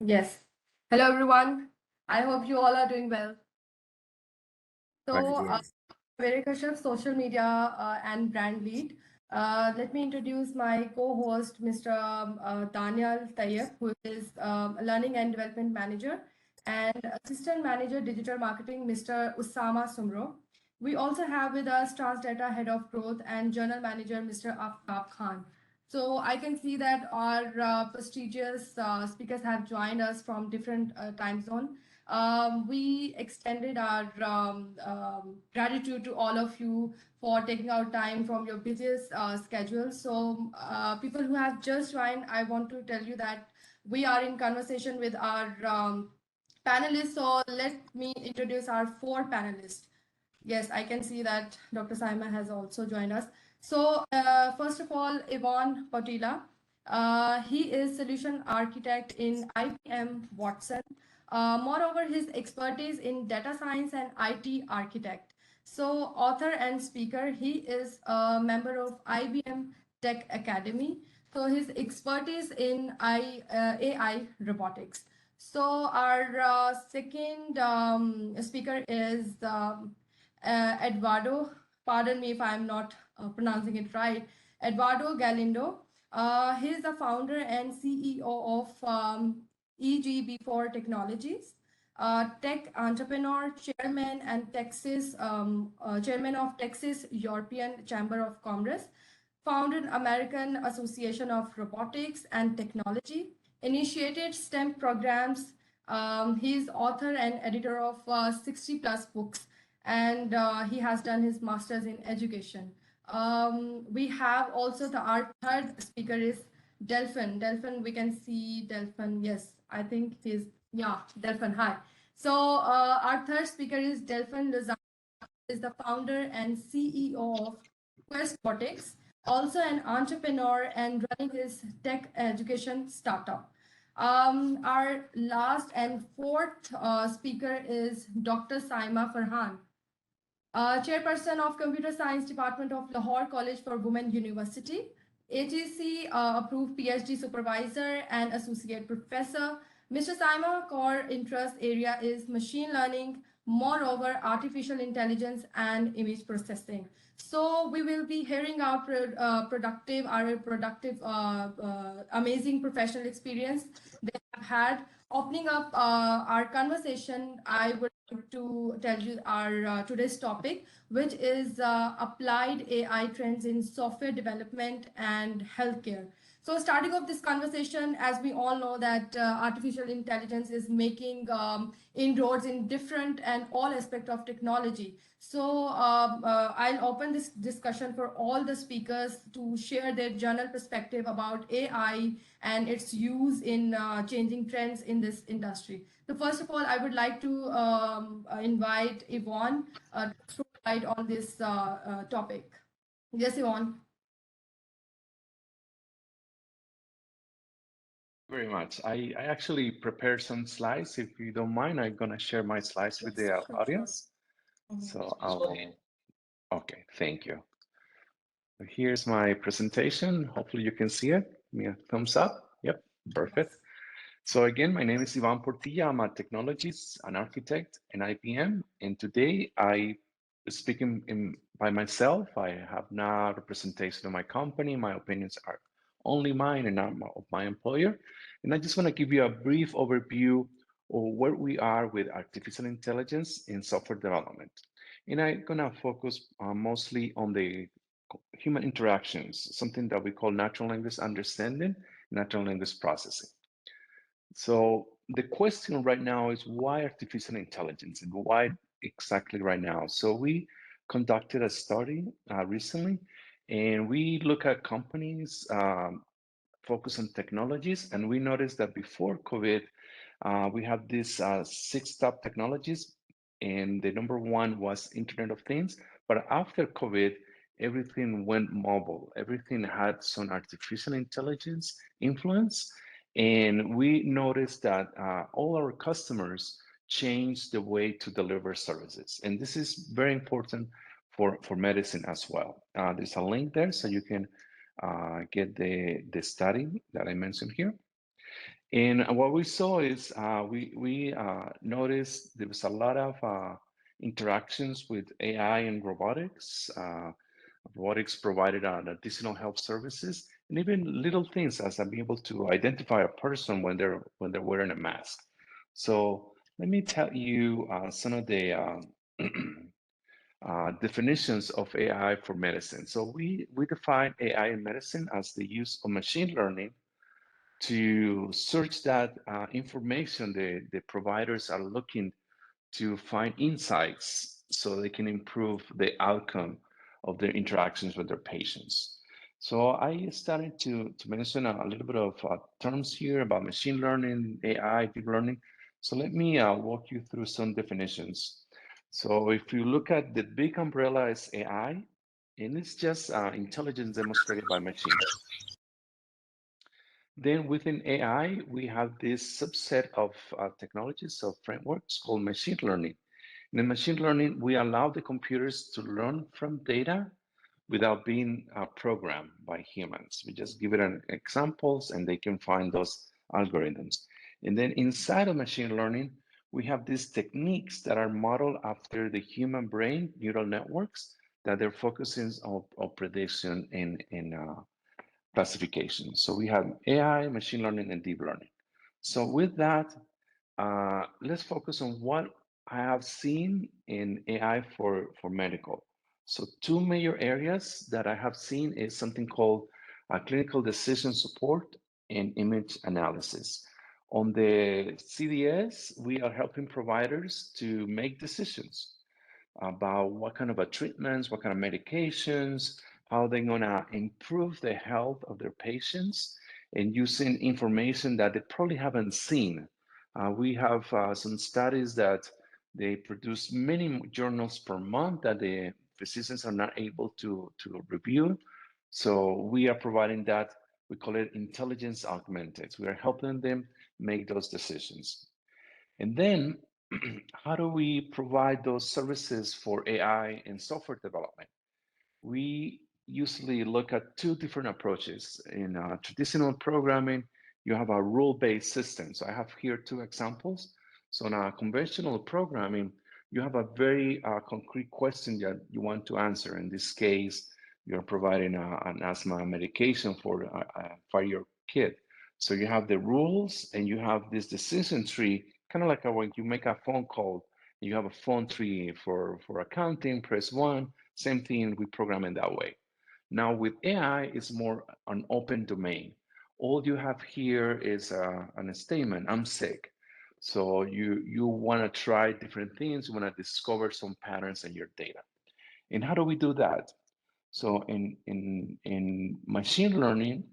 Yes. Hello, everyone. I hope you all are doing well. So, Yes. Vivek Kashyap, social media and brand lead. Let me introduce my co-host, Mr. Daniel Tayyip, who is a learning and development manager, and assistant manager, digital marketing, Mr. Usama Sumro. We also have with us TransData head of growth and journal manager, Mr. Aftab Khan. So I can see that our prestigious speakers have joined us from different time zone. We extended our gratitude to all of you for taking out time from your busiest schedule. So, people who have just joined, I want to tell you that we are in conversation with our panelists. So, let me introduce our four panelists. Yes, I can see that Dr. Saima has also joined us. So, first of all, Yvonne Potila. He is solution architect in IBM Watson. Moreover, his expertise in data science and IT architect. So, author and speaker, he is a member of IBM Tech Academy. So, his expertise in AI robotics. So, our second speaker is Eduardo, pardon me if I'm not pronouncing it right, Eduardo Galindo. He is the founder and CEO of EGB4 Technologies, tech entrepreneur, chairman and chairman of Texas European Chamber of Commerce, founded American Association of Robotics and Technology, initiated STEM programs. He is author and editor of 60 plus books, and he has done his master's in education. We have also our third speaker is Delphin. Delphin, we can see Delphin. Yes, I think he's, yeah, Delphin. Hi. So our third speaker is Delphin Lozano, is the founder and CEO of Quest Robotics, also an entrepreneur and running his tech education startup. Our last and fourth speaker is Dr. Saima Farhan, chairperson of Computer Science Department of Lahore College for Women University, ATC approved PhD supervisor and associate professor. Mr. Saima core interest area is machine learning, moreover artificial intelligence and image processing. So we will be hearing our productive, amazing professional experience they have had. Opening up our conversation, I would like to tell you our today's topic, which is applied AI trends in software development and healthcare. So starting off this conversation, as we all know that artificial intelligence is making inroads in different and all aspects of technology. So I'll open this discussion for all the speakers to share their general perspective about AI and its use in changing trends in this industry. So first of all, I would like to invite Yvonne to throw light on this topic. Yes, Yvonne. Very much. I actually prepared some slides. If you don't mind, I'm gonna share my slides with Yes, the sure, sure. audience. So okay, thank you. Here's my presentation. Hopefully you can see it. Give me a thumbs up. Yep, perfect. So again, my name is Ivan Portilla. I'm a technologist, an architect, an IPM, and today I speaking by myself. I have no representation of my company. My opinions are only mine and not of my employer. And I just want to give you a brief overview of where we are with artificial intelligence in software development. And I'm gonna focus mostly on the human interactions, something that we call natural language understanding, natural language processing. So the question right now is why artificial intelligence and why exactly right now? So we conducted a study recently, and we look at companies focus on technologies, and we noticed that before COVID, we had these six top technologies, and the number one was Internet of Things. But after COVID, everything went mobile. Everything had some artificial intelligence influence, and we noticed that all our customers changed the way to deliver services. And this is very important for medicine as well. There's a link there so you can get the study that I mentioned here. And what we saw is we noticed there was a lot of interactions with AI and robotics. Robotics provided additional health services, and even little things as being able to identify a person when they're wearing a mask. So let me tell you some of the definitions of AI for medicine. So we define AI in medicine as the use of machine learning to search that information the providers are looking to find insights so they can improve the outcome of their interactions with their patients. So I started to mention a little bit of terms here about machine learning, AI, deep learning. So let me walk you through some definitions. So if you look at the big umbrella is AI, and it's just intelligence demonstrated by machines. Then within AI, we have this subset of technologies, of frameworks called machine learning. In machine learning, we allow the computers to learn from data without being programmed by humans. We just give it an examples and they can find those algorithms. And then inside of machine learning, we have these techniques that are modeled after the human brain neural networks that they're focusing on prediction and classification. So we have AI, machine learning, and deep learning. So with that, let's focus on what I have seen in AI for medical. So two major areas that I have seen is something called clinical decision support and image analysis. On the CDS, we are helping providers to make decisions about what kind of a treatments, what kind of medications, how they're gonna improve the health of their patients and using information that they probably haven't seen. We have some studies that they produce many journals per month that the physicians are not able to review. So we are providing that, we call it intelligence augmented. We are helping them make those decisions. And then how do we provide those services for AI and software development? We usually look at two different approaches. In traditional programming, you have a rule-based system. So I have here two examples. So in a conventional programming, you have a very concrete question that you want to answer. In this case, you're providing an asthma medication for your kid. So you have the rules and you have this decision tree, kind of like when you make a phone call, you have a phone tree for accounting, press one, same thing, we program it that way. Now with AI, it's more an open domain. All you have here is a statement, I'm sick. So you want to try different things, you want to discover some patterns in your data. And how do we do that? So in machine learning,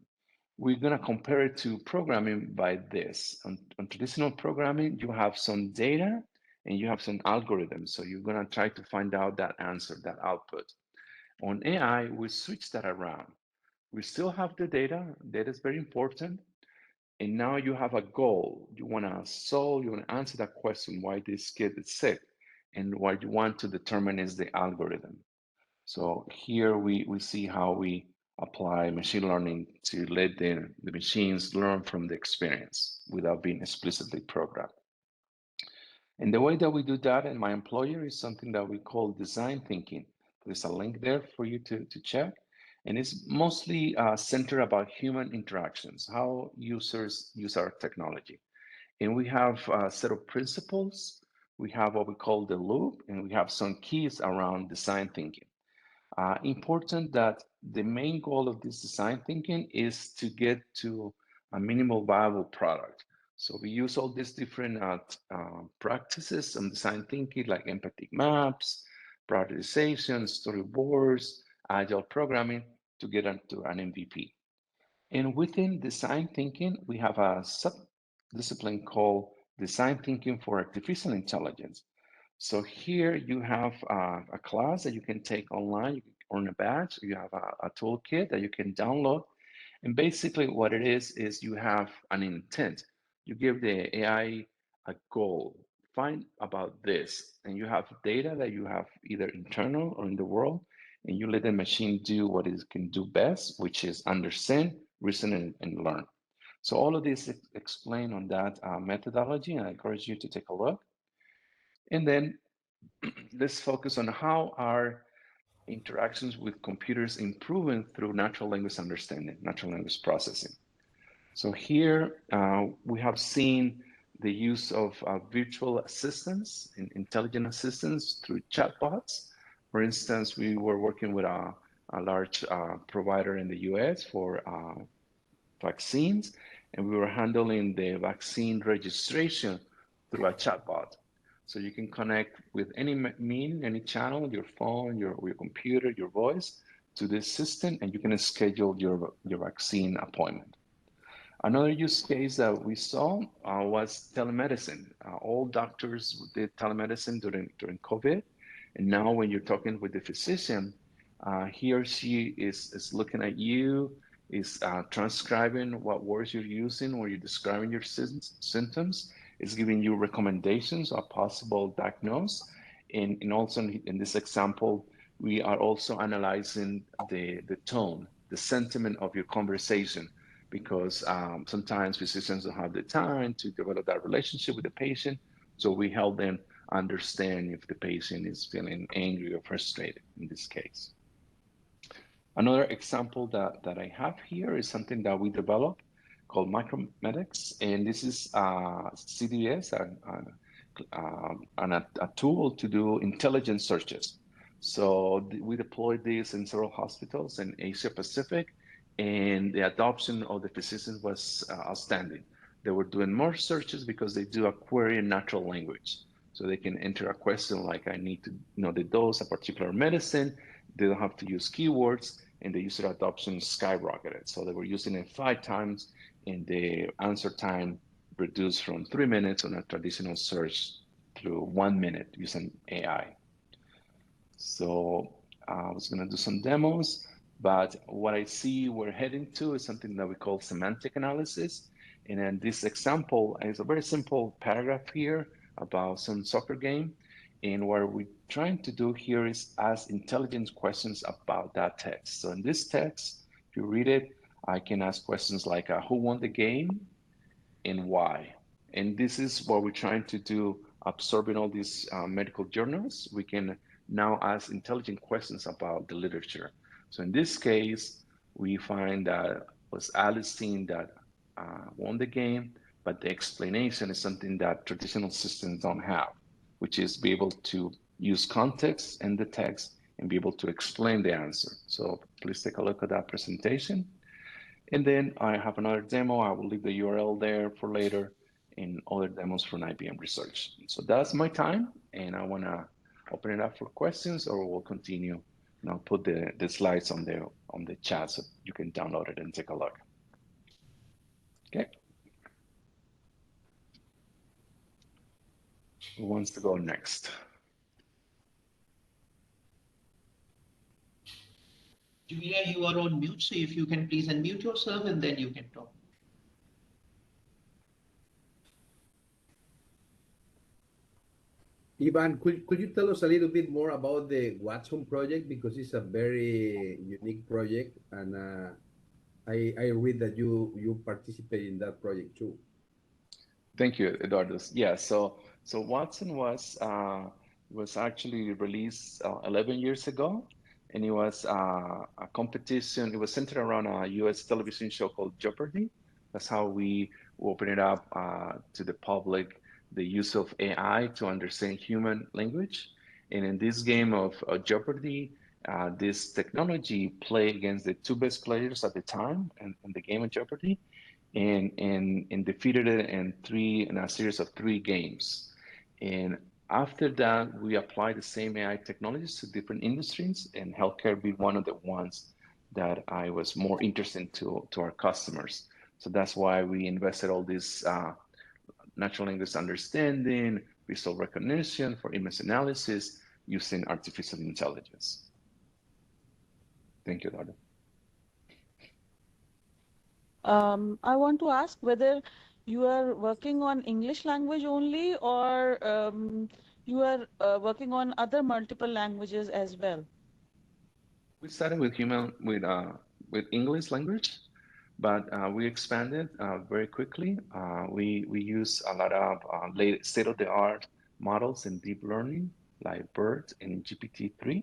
we're going to compare it to programming by this. On traditional programming, you have some data and you have some algorithms. So you're going to try to find out that answer, that output. On AI, we switch that around. We still have the data. Data is very important. And now you have a goal. You want to solve, you want to answer that question, why this kid is sick. And what you want to determine is the algorithm. So here we see how we apply machine learning to let the machines learn from the experience without being explicitly programmed. And the way that we do that in my employer is something that we call design thinking. There's a link there for you to check. And it's mostly centered about human interactions, how users use our technology. And we have a set of principles. We have what we call the loop, and we have some keys around design thinking. Important that the main goal of this design thinking is to get to a minimal viable product. So we use all these different practices on design thinking like empathic maps, prioritization, storyboards, agile programming to get into an MVP. And within design thinking, we have a sub-discipline called design thinking for artificial intelligence. So here you have a class that you can take online, you can earn a badge, you have a toolkit that you can download. And basically what it is you have an intent. You give the AI a goal, find about this, and you have data that you have either internal or in the world, and you let the machine do what it can do best, which is understand, reason, and learn. So all of this explained on that methodology, and I encourage you to take a look. And then let's focus on how our interactions with computers improving through natural language understanding, natural language processing. So here we have seen the use of virtual assistants and intelligent assistants through chatbots. For instance, we were working with a large provider in the US for vaccines, and we were handling the vaccine registration through a chatbot. So you can connect with any mean, any channel, your phone, your computer, your voice to this system, and you can schedule your vaccine appointment. Another use case that we saw was telemedicine. All doctors did telemedicine during COVID. And now when you're talking with the physician, he or she is looking at you, is transcribing what words you're using or you're describing your symptoms, is giving you recommendations of possible diagnose. And also in this example, we are also analyzing the tone, the sentiment of your conversation, because sometimes physicians don't have the time to develop that relationship with the patient. So we help them understand if the patient is feeling angry or frustrated in this case. Another example that I have here is something that we developed called micromedics, and this is CDS, and a tool to do intelligent searches. So we deployed this in several hospitals in Asia Pacific, and the adoption of the physicians was outstanding. They were doing more searches because they do a query in natural language. So they can enter a question like, I need to know the dose of particular medicine. They don't have to use keywords, and the user adoption skyrocketed. So they were using it 5 times, and the answer time reduced from 3 minutes on a traditional search to 1 minute using AI. So I was going to do some demos, but what I see we're heading to is something that we call semantic analysis. And then this example is a very simple paragraph here about some soccer game. And what we're trying to do here is ask intelligent questions about that text. So in this text, if you read it, I can ask questions like who won the game and why. And this is what we're trying to do, absorbing all these medical journals. We can now ask intelligent questions about the literature. So in this case, we find that was Alice that won the game, but the explanation is something that traditional systems don't have, which is be able to use context in the text and be able to explain the answer. So please take a look at that presentation. And then I have another demo. I will leave the URL there for later, and other demos from IBM Research. So that's my time, and I want to open it up for questions, or we'll continue. And I'll put the slides on the chat so you can download it and take a look. Okay. Who wants to go next? Julia, you are on mute, so if you can please unmute yourself and then you can talk. Ivan, could you tell us a little bit more about the Watson project, because it's a very unique project, and I read that you participate in that project too. Thank you, Eduardo. Yeah, so Watson was actually released 11 years ago, and it was a competition. It was centered around a U.S. television show called Jeopardy. That's how we open it up to the public, the use of AI to understand human language. And in this game of Jeopardy, this technology played against the 2 best players at the time in the game of Jeopardy, and defeated it in a series of 3 games. And after that, we applied the same AI technologies to different industries, and healthcare being one of the ones that I was more interested to our customers. So that's why we invested all this natural language understanding, visual recognition for image analysis using artificial intelligence. Thank you, Eduardo. I want to ask whether you are working on English language only, or you are working on other multiple languages as well. We started with English language, but we expanded very quickly. We use a lot of state-of-the-art models in deep learning, like BERT and GPT-3,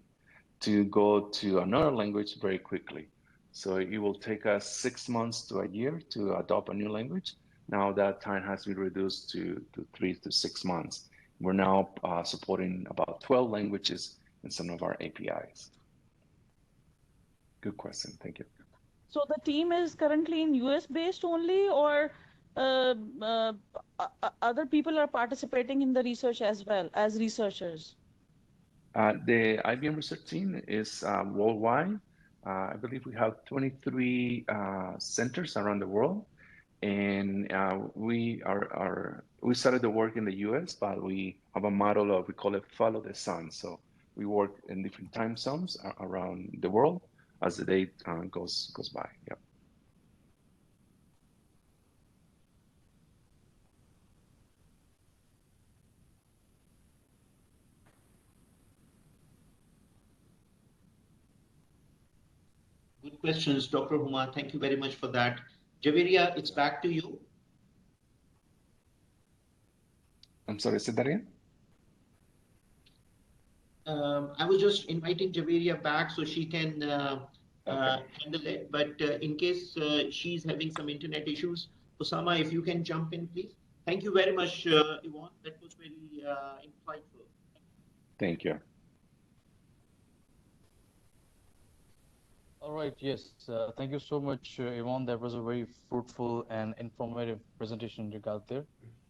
to go to another language very quickly. So it will take us 6 months to a year to adopt a new language. Now that time has been reduced to 3 to 6 months. We're now supporting about 12 languages in some of our APIs. Good question. Thank you. So the team is currently in US based only, or uh, uh, other people are participating in the research as well as researchers? The IBM research team is worldwide. I believe we have 23 centers around the world, and we started the work in the US, but we have a model of, we call it follow the sun. So we work in different time zones around the world as the day goes by. Yep. Good questions, Dr. Huma. Thank you very much for that. Javiria, it's back to you. I'm sorry, say that again? I was just inviting Javiria back so she can Okay. handle it. But in case she's having some internet issues, Osama, if you can jump in, please. Thank you very much, Yvonne. That was very insightful. Thank you. All right, yes. Thank you so much, Yvonne. That was a very fruitful and informative presentation you got there.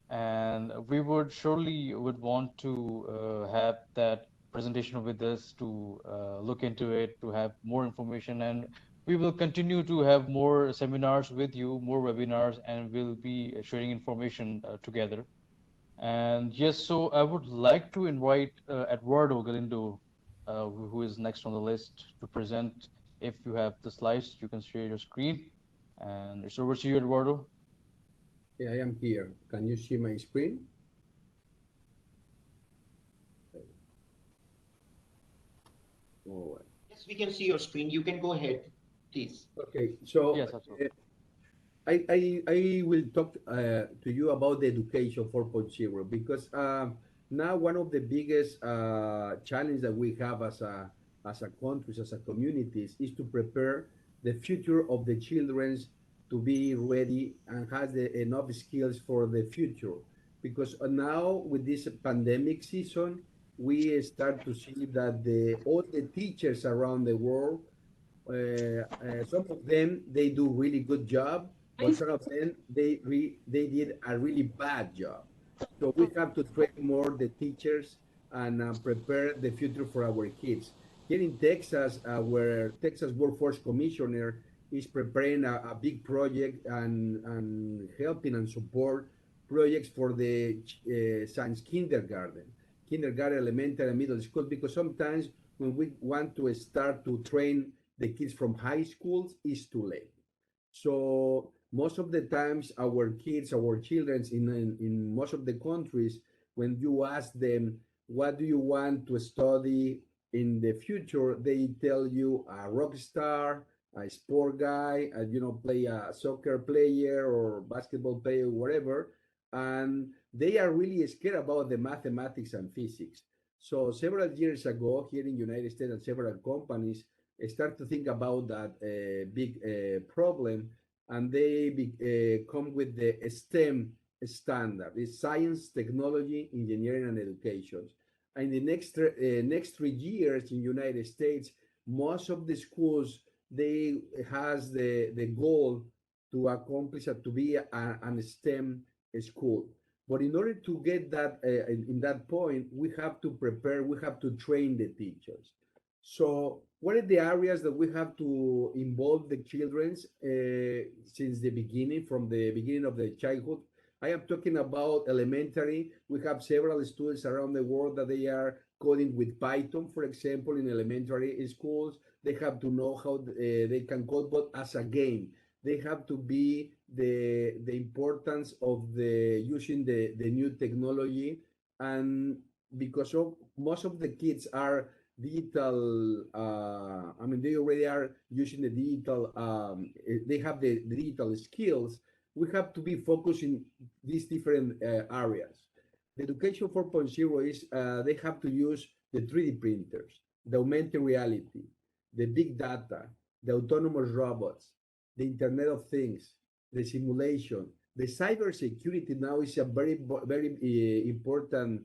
And we would surely would want to have that presentation with us to look into it, to have more information. And we will continue to have more seminars with you, more webinars, and we'll be sharing information together. And yes, so I would like to invite Eduardo Galindo, who is next on the list, to present. If you have the slides, you can share your screen. And it's over to you, Eduardo. Yeah, I am here. Can you see my screen? All right. Yes, we can see your screen. You can go ahead, please. Okay, so Yes, absolutely. I will talk to you about the education 4.0 because now one of the biggest challenge that we have as a countries, as a communities, is to prepare the future of the children to be ready and has enough skills for the future. Because now with this pandemic season, we start to see that all the teachers around the world, some of them they do really good job, but some of them they did a really bad job. So we have to train more the teachers and prepare the future for our kids. Here in Texas, where Texas Workforce Commissioner is preparing a big project and helping and support projects for the science kindergarten, elementary, and middle school, because sometimes when we want to start to train the kids from high schools, it's too late. So most of the times, our kids, our children in most of the countries, when you ask them, what do you want to study in the future, they tell you a rock star, a sport guy, play a soccer player or basketball player, whatever. And they are really scared about the mathematics and physics. So several years ago, here in the United States, and several companies start to think about that big problem, and they come with the STEM standard. It's science, technology, engineering, and education. And the next 3 years in United States, most of the schools they has the goal to accomplish to be an STEM school. But in order to get that in that point, we have to prepare, we have to train the teachers. So, what are the areas that we have to involve the children since the beginning, from the beginning of the childhood? I am talking about elementary. We have several students around the world that they are coding with Python, for example, in elementary schools. They have to know how they can code, but as a game. They have to be the importance of the using the new technology, and because of most of the kids are digital. I mean, they already are using the digital. They have the digital skills. We have to be focused in these different areas. The Education 4.0 is they have to use the 3D printers, the augmented reality, the big data, the autonomous robots, the Internet of Things, the simulation. The cybersecurity now is a very important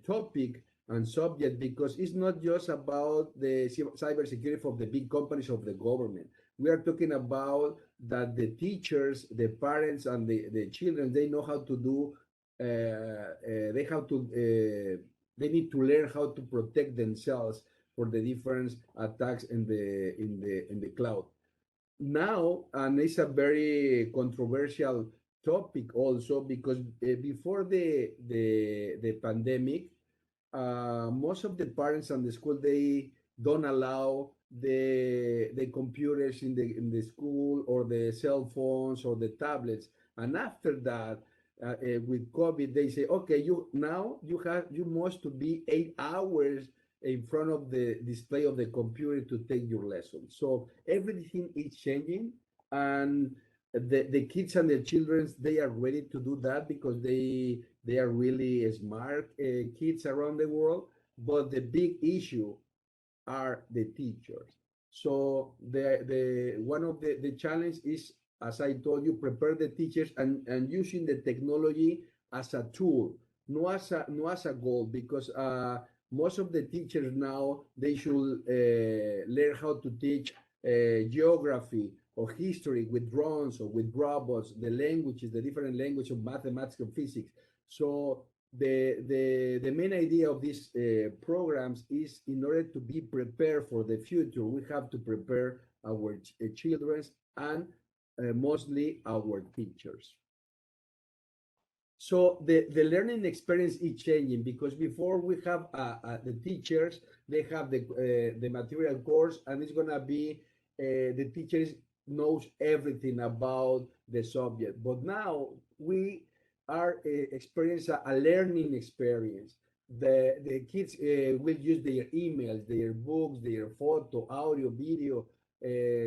topic and subject because it's not just about the cybersecurity for the big companies of the government. We are talking about that the teachers, the parents, and the children, they know how to do. They need to learn how to protect themselves for the different attacks in the cloud now. And it's a very controversial topic also because before the pandemic, most of the parents and the school, they don't allow the computers in the school or the cell phones or the tablets. And after that, with COVID, they say, okay, you must to be 8 hours in front of the display of the computer to take your lesson. So everything is changing, and the kids and the children, they are ready to do that because they are really smart kids around the world. But the big issue are the teachers. So the one of the challenge is, as I told you, prepare the teachers and using the technology as a tool, no as a goal, because most of the teachers now, they should learn how to teach geography or history with drones or with robots, the languages, the different language of mathematics and physics. So the main idea of these programs is, in order to be prepared for the future, we have to prepare our children and mostly our teachers. So the learning experience is changing because before we have the teachers, they have the material course, and it's gonna be the teachers knows everything about the subject. But now we are experience a learning experience. The kids will use their emails, their books, their photo, audio, video,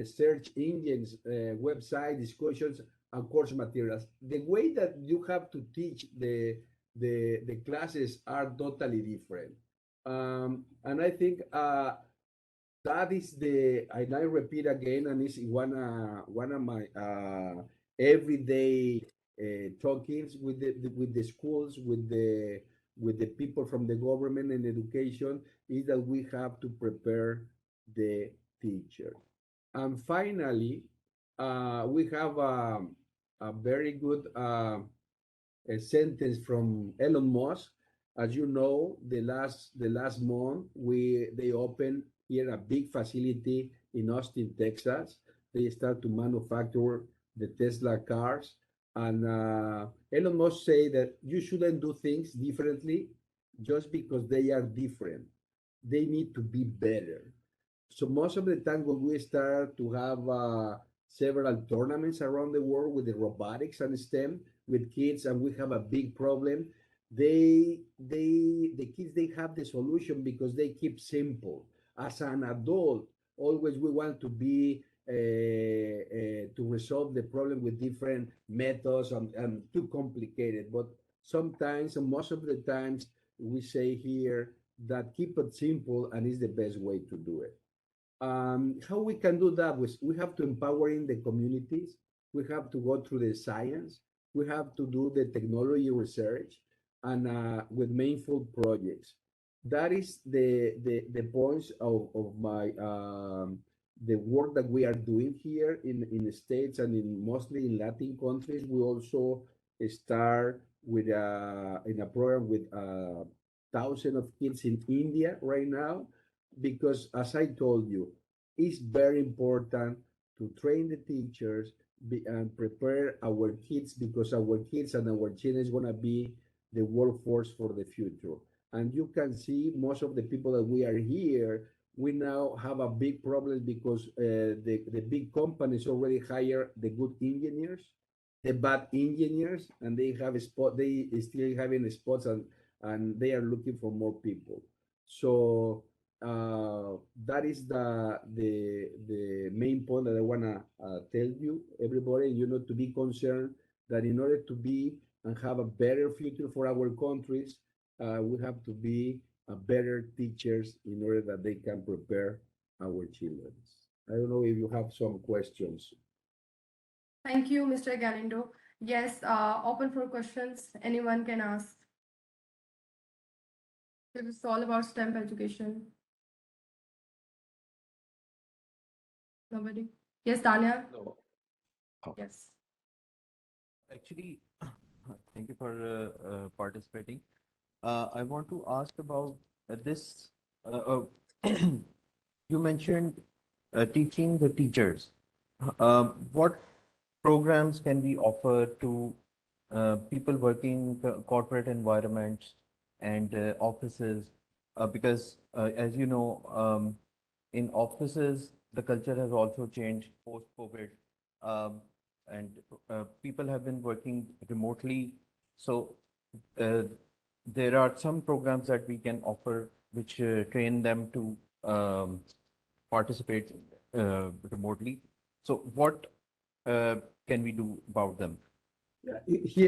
search engines, website discussions, and course materials. The way that you have to teach the classes are totally different. And I think that is and I repeat again, and it's one of my everyday talkings with the schools, with the people from the government and education, is that we have to prepare the teacher. And finally, we have a very good a sentence from Elon Musk. As you know, the last month they opened here a big facility in Austin, Texas. They start to manufacture the Tesla cars, and Elon Musk say that you shouldn't do things differently just because they are different. They need to be better. So most of the time when we start to have several tournaments around the world with the robotics and STEM with kids, and we have a big problem, the kids, they have the solution because they keep simple. As an adult, always we want to be to resolve the problem with different methods and too complicated. But sometimes, and most of the times, we say here that keep it simple and is the best way to do it. How we can do that? We have to empowering the communities. We have to go through the science. We have to do the technology research, and with meaningful projects. That is the points of my the work that we are doing here in the States and in mostly in Latin countries. We also start with in a program with thousands of kids in India right now, because as I told you, it's very important to train the teachers and prepare our kids, because our kids and our children is going to be the workforce for the future. And you can see most of the people that we are here, we now have a big problem because the big companies already hire the good engineers, the bad engineers, and they have a spot, they still having spots, and they are looking for more people. So that is the main point that I wanna tell you, everybody. You know, to be concerned that in order to be and have a better future for our countries, we have to be better teachers in order that they can prepare our children. I don't know if you have some questions. Thank you, Mr. Galindo. Yes, open for questions. Anyone can ask. It's all about STEM education. Nobody? Yes, Daniel? No. Oh. Yes. Actually, thank you for participating. I want to ask about this. You mentioned teaching the teachers. What programs can we offer to people working corporate environments and offices? Because as you know, in offices, the culture has also changed post-COVID, and people have been working remotely. So uh, there are some programs that we can offer which train them to participate remotely. So what can we do about them? Yeah,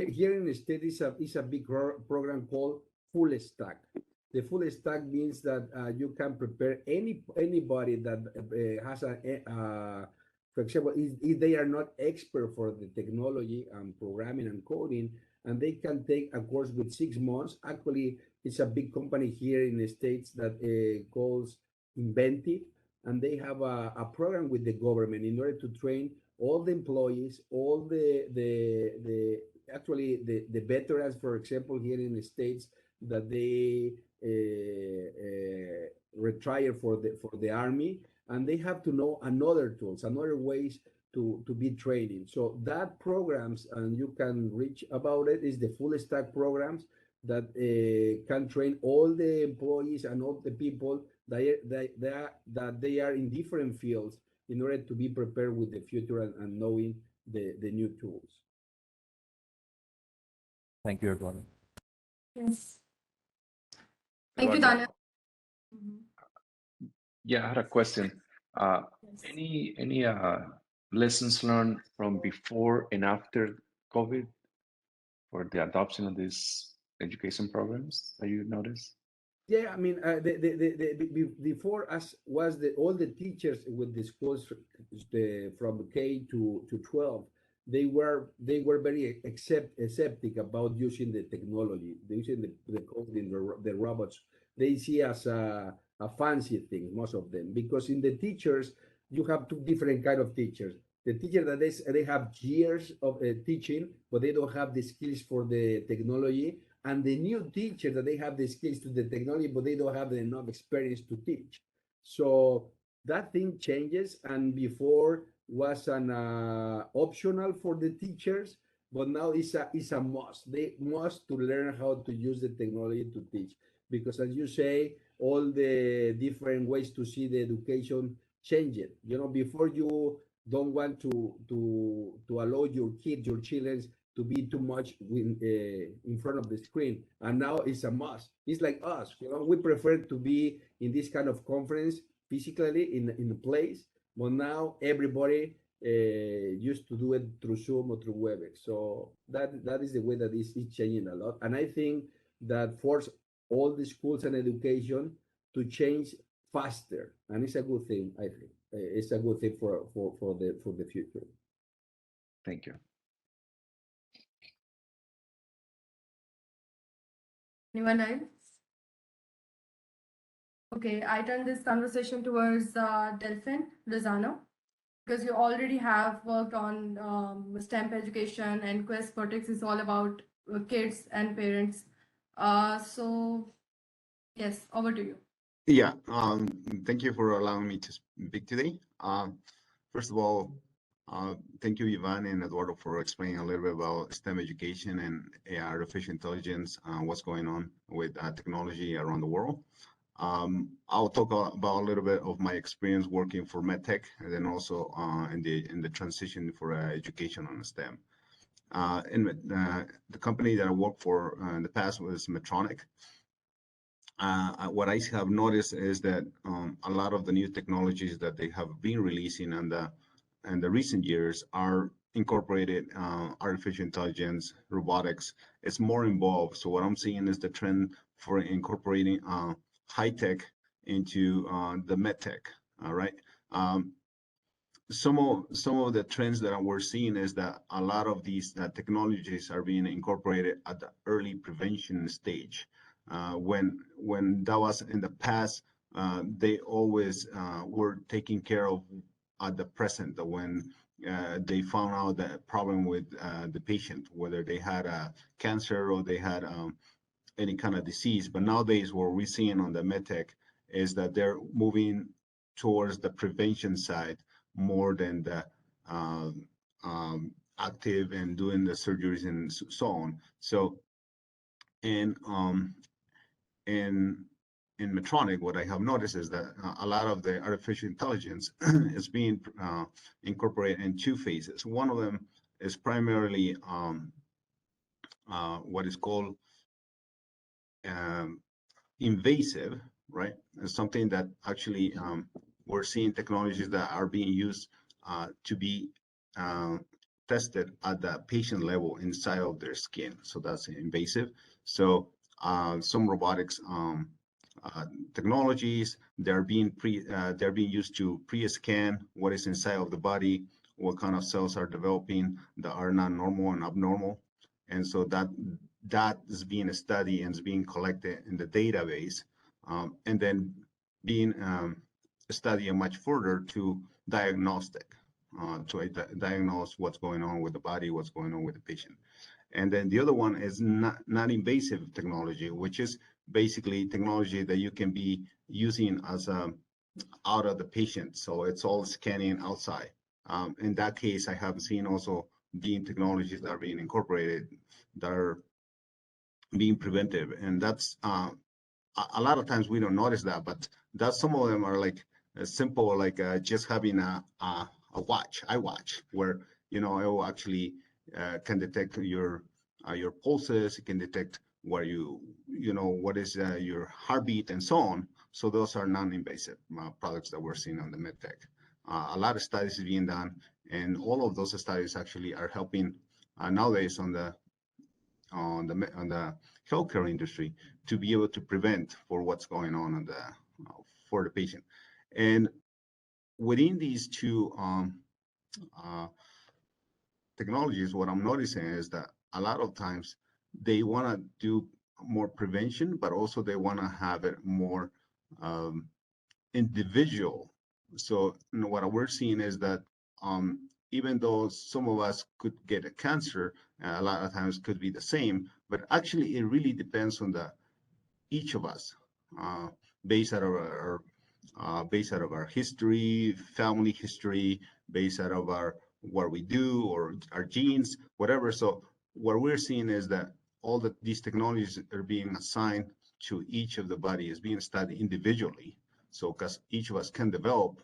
here in the state is a big program called Full Stack. The Full Stack means that you can prepare anybody that has for example, if they are not expert for the technology and programming and coding, and they can take a course with 6 months. Actually, it's a big company here in the States that calls Inventive, and they have a program with the government in order to train all the employees, all the actually the veterans, for example, here in the States, that they retire for the army, and they have to know another tools, another ways to be training. So that programs, and you can reach about it, is the full stack programs that can train all the employees and all the people that they are in different fields in order to be prepared with the future and knowing the new tools. Thank you, everyone. Yes. Thank you, Daniel. Yeah, I had a question. Yes. Any lessons learned from before and after COVID for the adoption of these education programs that you noticed? Yeah, I mean, before us was all the teachers with the schools from K to 12. They were very accepting about using the technology, using the coding, the robots. They see as a fancy thing, most of them, because in the teachers you have two different kind of teachers. The teacher that they have years of teaching, but they don't have the skills for the technology, and the new teacher that they have the skills to the technology, but they don't have enough experience to teach. So that thing changes, and before was an optional for the teachers, but now it's a must. They must to learn how to use the technology to teach, because as you say, all the different ways to see the education change it. You know, before you don't want to allow your kids, your children, to be too much in front of the screen, and now it's a must. It's like us, you know, we prefer to be in this kind of conference physically in the place, but now everybody used to do it through Zoom or through Webex. So that is the way that is changing a lot, and I think that force all the schools and education to change faster, and it's a good thing. I think it's a good thing for the future. Thank you. Anyone else? Okay, I turn this conversation towards Delphin Lozano, because you already have worked on STEM education, and Quest Vertex is all about kids and parents. So yes, over to you. Yeah, thank you for allowing me to speak today. First of all, thank you, Ivan and Eduardo, for explaining a little bit about STEM education and artificial intelligence, what's going on with technology around the world. I'll talk about a little bit of my experience working for MedTech, and then also in the transition for education on STEM. The company that I worked for in the past was Medtronic. what I have noticed is that a lot of the new technologies that they have been releasing in the recent years are incorporated artificial intelligence, robotics. It's more involved. So what I'm seeing is the trend for incorporating high tech into the med tech. All right. Some of the trends that we're seeing is that a lot of these technologies are being incorporated at the early prevention stage. When that was in the past, they always were taking care of at the present when they found out the problem with the patient, whether they had a cancer or they had any kind of disease. But nowadays, what we're seeing on the medtech is that they're moving towards the prevention side more than the active and doing the surgeries and so on. So, and in Medtronic, what I have noticed is that a lot of the artificial intelligence is being incorporated in two phases. One of them is primarily what is called invasive, right? It's something that actually we're seeing technologies that are being used to be tested at the patient level inside of their skin. So that's invasive. So some robotics technologies, they're being used to pre-scan what is inside of the body, what kind of cells are developing that are not normal and abnormal. And so that is being studied and is being collected in the database, and then being studied much further to diagnostic, to diagnose what's going on with the body, what's going on with the patient. And then the other one is non-invasive technology, which is basically technology that you can be using as out of the patient. So it's all scanning outside. In that case, I have seen also being technologies that are being incorporated that are being preventive. And that's a lot of times we don't notice that, but that some of them are like simple, like just having a iWatch, where it will actually can detect your pulses, it can detect where what is your heartbeat and so on. So those are non-invasive products that we're seeing on the medtech. A lot of studies is being done, and all of those studies actually are helping nowadays on the healthcare industry to be able to prevent for what's going on for the patient. And within these two technologies, what I'm noticing is that a lot of times they want to do more prevention, but also they want to have it more individual. So what we're seeing is that even though some of us could get a cancer, a lot of times could be the same, but actually it really depends on each of us, based out of our history, family history, based out of what we do or our genes, whatever. So what we're seeing is that all these technologies are being assigned to each of the body, is being studied individually. So because each of us can develop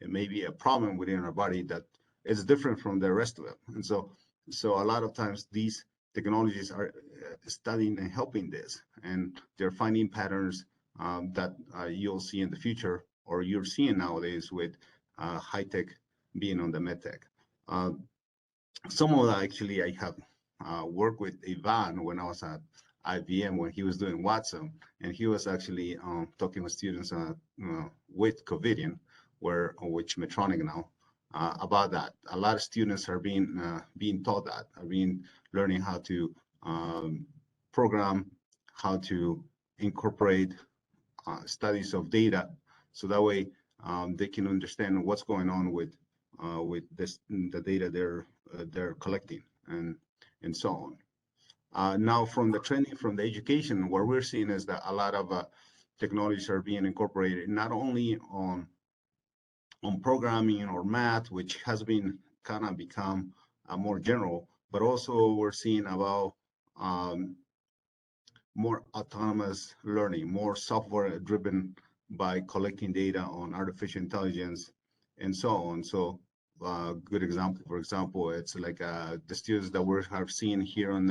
maybe a problem within our body that is different from the rest of it. And so a lot of times these technologies are studying and helping this, and they're finding patterns that you'll see in the future, or you're seeing nowadays with high tech being on the medtech. Some of that actually I have worked with Ivan when I was at IBM when he was doing Watson, and he was actually talking with students with Covidian, which Medtronic now, about that. A lot of students are being taught that, are being learning how to program, how to incorporate studies of data, so that way they can understand what's going on with the data they're collecting and so on. Now, from the training, from the education, what we're seeing is that a lot of technologies are being incorporated not only on programming or math, which has been kind of become more general, but also we're seeing about more autonomous learning, more software driven by collecting data on artificial intelligence and so on. So good example, for example, it's like the students that we have seen here on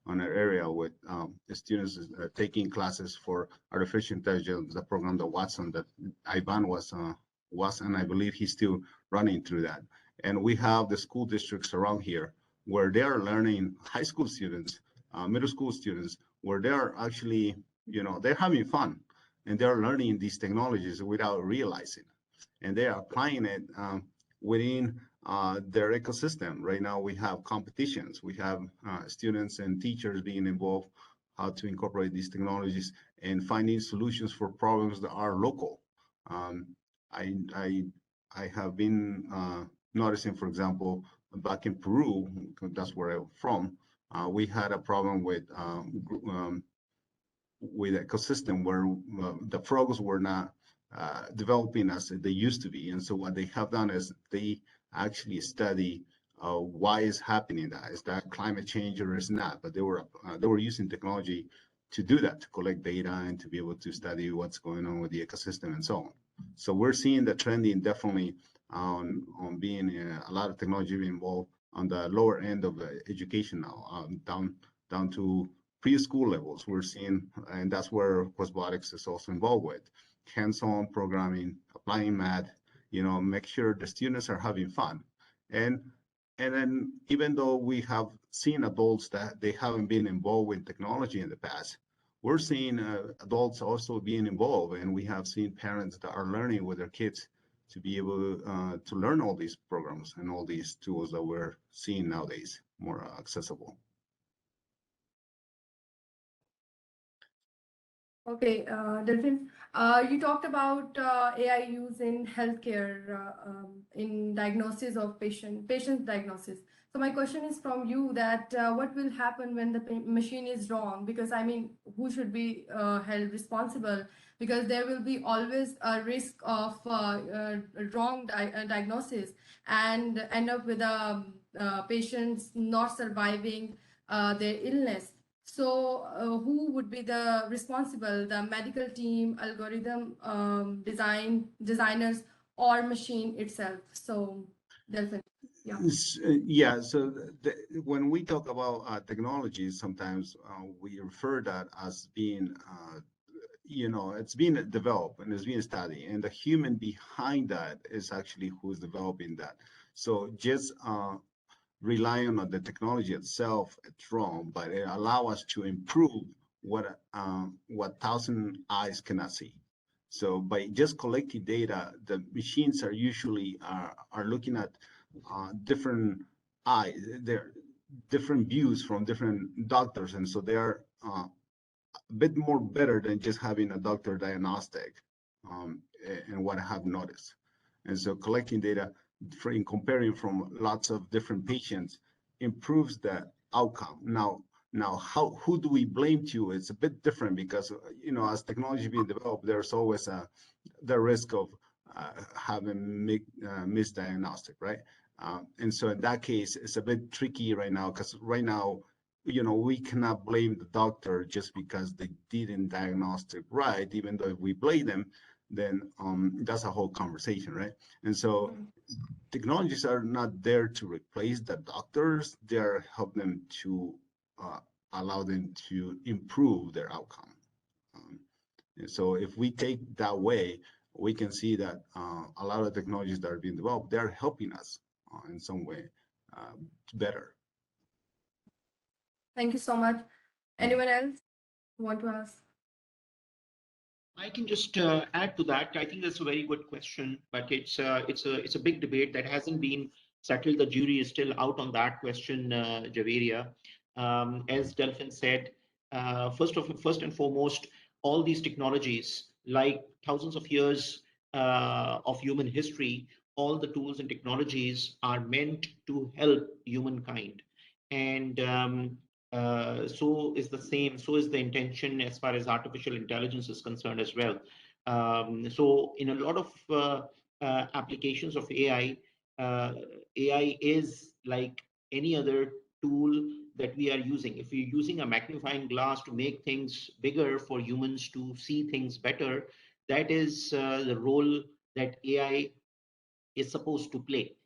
on an area with the students taking classes for artificial intelligence, the program that Watson, that Ivan was, and I believe he's still running through that. And we have the school districts around here where they are learning, high school students, middle school students, where they are actually, they're having fun and they're learning these technologies without realizing, and they are applying it within their ecosystem. Right now, we have competitions. We have students and teachers being involved, how to incorporate these technologies and finding solutions for problems that are local. I have been noticing, for example, back in Peru, that's where I'm from, we had a problem with ecosystem where the frogs were not developing as they used to be. And so what they have done is they actually study why is happening that. Is that climate change or is not? But they were using technology to do that, to collect data and to be able to study what's going on with the ecosystem and so on. So we're seeing the trending definitely on being a lot of technology involved on the lower end of education now, down to preschool levels. We're seeing, and that's where robotics is also involved with hands-on programming, applying math, make sure the students are having fun. And then even though we have seen adults that they haven't been involved with technology in the past, we're seeing adults also being involved, and we have seen parents that are learning with their kids to be able to learn all these programs and all these tools that we're seeing nowadays more accessible. Okay, Delphin, you talked about AI use in healthcare, in diagnosis of patient diagnosis. So my question is from you that what will happen when the machine is wrong? Because I mean, who should be held responsible? Because there will be always a risk of wrong diagnosis and end up with patients not surviving their illness. So who would be the responsible, the medical team, algorithm designers, or machine itself? So Delphin, yeah. Yeah, so when we talk about technology, sometimes we refer that as being, it's being developed and it's being studied, and the human behind that is actually who's developing that. So just relying on the technology itself, it's wrong, but it allows us to improve what 1,000 eyes cannot see. So by just collecting data, the machines are usually are looking at different eyes, they're different views from different doctors, and so they are a bit more better than just having a doctor diagnostic, and what I have noticed. And so collecting data in comparing from lots of different patients improves the outcome. Now, who do we blame to? It's a bit different because as technology being developed, there's always the risk of having misdiagnostic, right? And so in that case, it's a bit tricky right now because right now, we cannot blame the doctor just because they didn't diagnose it right. Even though if we blame them, then that's a whole conversation, right? And so technologies are not there to replace the doctors. They're helping them to allow them to improve their outcome. And so if we take that way, we can see that a lot of technologies that are being developed, they're helping us in some way better. Thank you so much. Anyone else want to ask? I can just add to that. I think that's a very good question, but it's a big debate that hasn't been settled. The jury is still out on that question, Javeria. As Delphin said, first and foremost, all these technologies, like thousands of years of human history, all the tools and technologies are meant to help humankind, and so is the intention as far as artificial intelligence is concerned as well. So in a lot of applications of AI, AI is like any other tool that we are using. If we're using a magnifying glass to make things bigger for humans to see things better, that is the role that AI is supposed to play.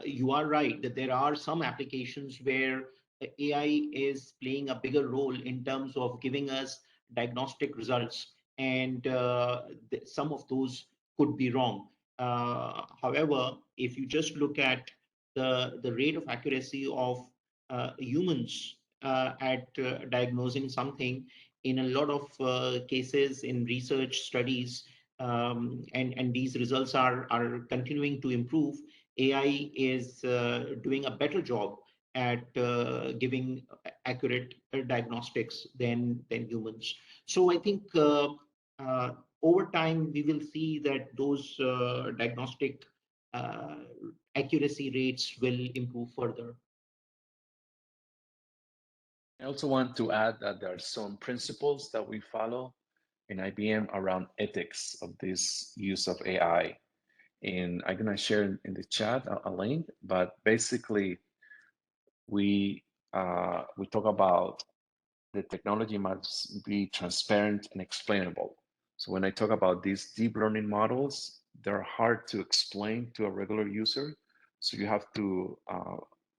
You are right that there are some applications where AI is playing a bigger role in terms of giving us diagnostic results, and some of those could be wrong. However, if you just look at the rate of accuracy of humans at diagnosing something, in a lot of cases in research studies, and these results are continuing to improve, AI is doing a better job at giving accurate diagnostics than humans. So I think over time we will see that those diagnostic uh, accuracy rates will improve further. I also want to add that there are some principles that we follow in IBM around ethics of this use of AI. And I'm gonna share in the chat a link, but basically we talk about the technology must be transparent and explainable. So when I talk about these deep learning models, they're hard to explain to a regular user. So you have to,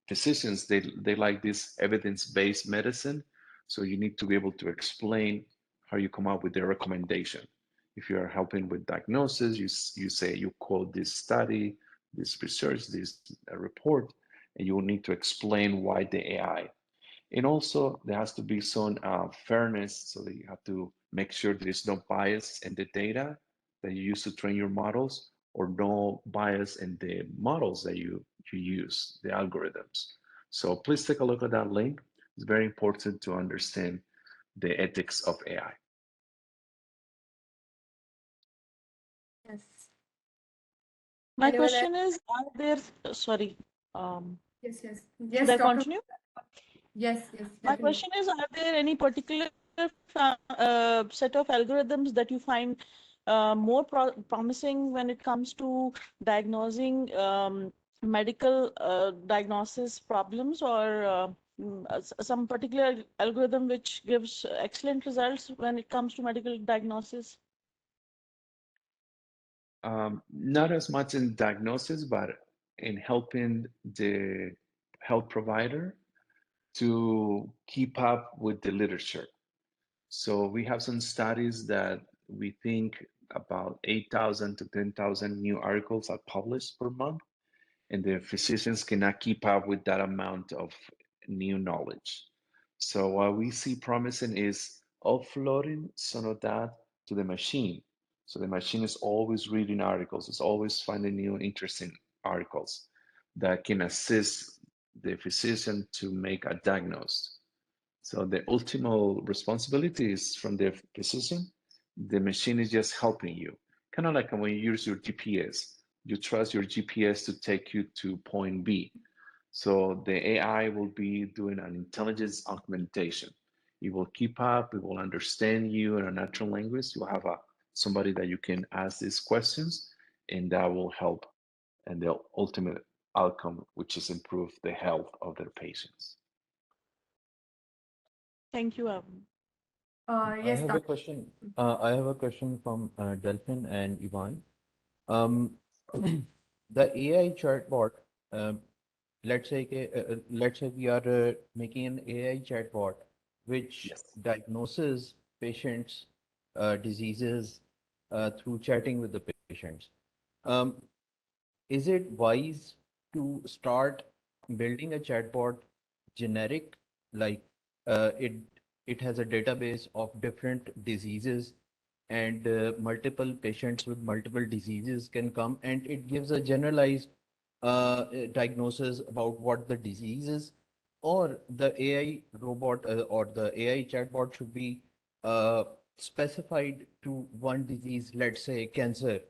physicians, they like this evidence-based medicine. So you need to be able to explain how you come up with the recommendation. If you are helping with diagnosis, you say, you quote this study, this research, this report, and you will need to explain why the AI. And also there has to be some fairness, so that you have to make sure there is no bias in the data that you use to train your models, or no bias in the models that you use, the algorithms. So please take a look at that link. It's very important to understand the ethics of AI. Yes. My Anyone else? question is, are there, sorry, Yes, yes. should Yes, I Dr. continue? Yes, yes, My definitely. question is, are there any particular set of algorithms that you find more promising when it comes to diagnosing medical diagnosis problems, or some particular algorithm which gives excellent results when it comes to medical diagnosis? Not as much in diagnosis, but in helping the health provider to keep up with the literature. So we have some studies that we think about 8,000 to 10,000 new articles are published per month, and the physicians cannot keep up with that amount of new knowledge. So what we see promising is offloading some of that to the machine. So the machine is always reading articles, it's always finding new interesting articles that can assist the physician to make a diagnosis. So the ultimate responsibility is from the physician. The machine is just helping you. Kind of like when you use your GPS. You trust your GPS to take you to point B. So the AI will be doing an intelligence augmentation. It will keep up, it will understand you in a natural language. You'll have somebody that you can ask these questions, and that will help and the ultimate outcome, which is improve the health of their patients. Thank you. I Yes, have a Dr. question. I have a question from Delphin and Ivan. Um, the AI chatbot, um, let's say we are making an AI chatbot which Yes. diagnoses patients' diseases through chatting with the patients. Um, is it wise to start building a chatbot generic, like it has a database of different diseases, and multiple patients with multiple diseases can come, and it gives a generalized diagnosis about what the disease is? Or the AI robot or the AI chatbot should be specified to one disease, let's say cancer,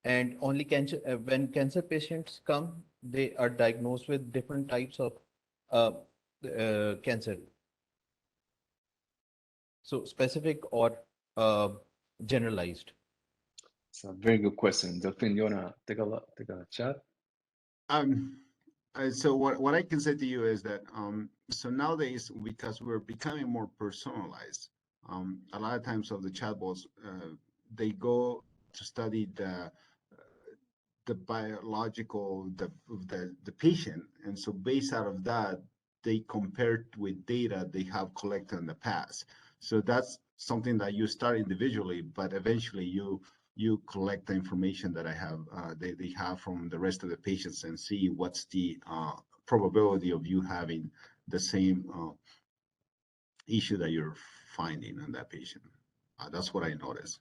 and only cancer, when cancer patients come, they are diagnosed with different types of uh, cancer. So specific or generalized. It's a very good question. Delphine, you wanna take a chat? Um, so what I can say to you is that so nowadays, because we're becoming more personalized, a lot of times of the chatbots they go to study the biological the patient, and so based out of that they compared with data they have collected in the past. So that's something that you start individually, but eventually you collect the information that they have from the rest of the patients and see what's the probability of you having the same issue that you're finding in that patient. That's what I noticed.